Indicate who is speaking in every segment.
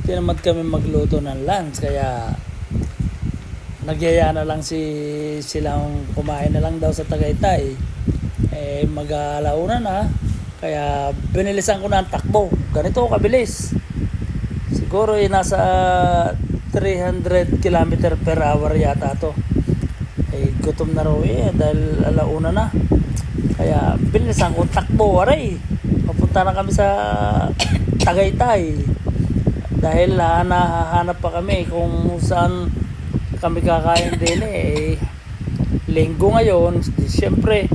Speaker 1: tinamad kami magluto ng lunch, kaya nagyaya na lang silang kumain na lang daw sa Tagaytay. Mag-alauna na, kaya binilisan ko na ang takbo. Ganito kabilis, siguro nasa 300 km per hour yata to. Gutom na raw dahil alauna na, kaya binilisan ko takbo. Aray, papunta na kami sa Tagaytay dahil nahahanap pa kami kung saan kami kakain din. Linggo ngayon, siyempre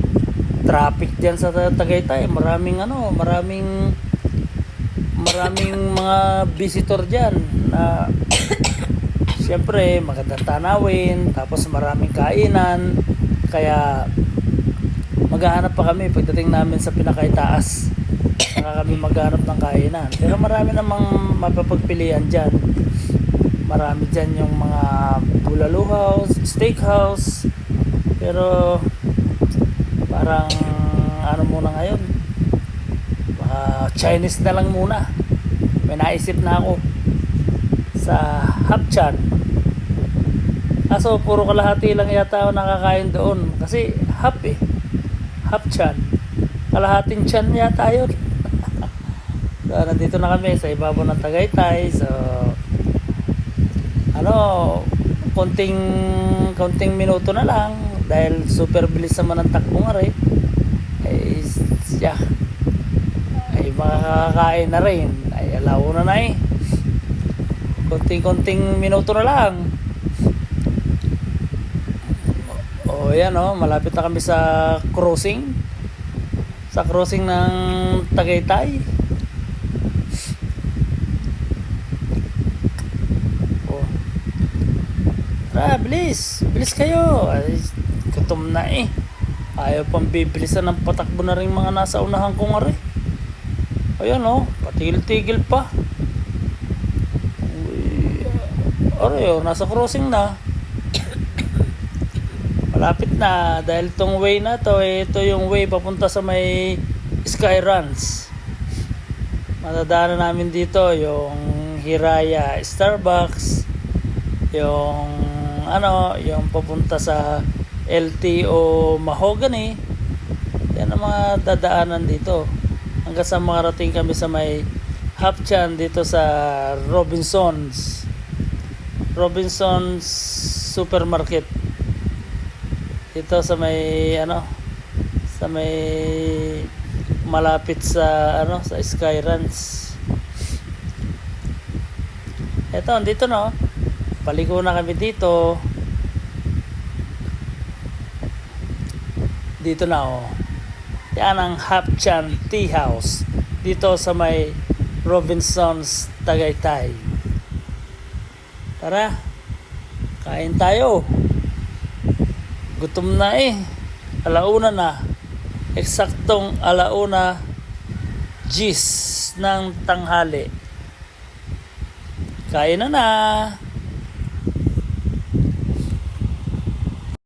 Speaker 1: traffic diyan sa Tagaytay. Maraming mga visitor diyan na siyempre magandang tanawin, tapos maraming kainan, kaya maghahanap pa kami pagdating namin sa pinakaitaas. Kami maghanap ng kainan, pero marami namang mapapagpilian dyan. Marami dyan yung mga bulalo house, steakhouse, pero parang muna ngayon, Chinese na lang muna. May naisip na ako sa Hapchan, kaso puro kalahati lang yata ako nakakain doon, kasi Hapchan kalahating tiyan yata yun. So, nandito na kami sa ibabaw ng Tagaytay. So konting minuto na lang, dahil super bilis naman ang takbo nga rin. Makakakain na rin. Alauna na konting minuto na lang. Yan malapit na kami sa crossing ng Tagaytay. Bilis kayo. Gutom na ayaw pang bibilisan ng patakbo na rin mga nasa unahan ko nga rin. Ayan patigil-tigil pa. Nasa crossing na, malapit na, dahil tong way na to ito yung way papunta sa may Sky Ranch. Matadaanan namin dito yung Hiraya Starbucks, yung papunta sa LTO Mahogany. Yan ang mga dadaanan dito hanggang sa makarating kami sa may Hapchan, dito sa Robinsons Supermarket, dito sa may malapit sa Sky Ranch. Dito paliko na kami dito na yan ang Hapchan Tea House, dito sa may Robinsons, Tagaytay. Tara, kain tayo. Gutom na alauna na, eksaktong alauna G's ng tanghali. Kain na.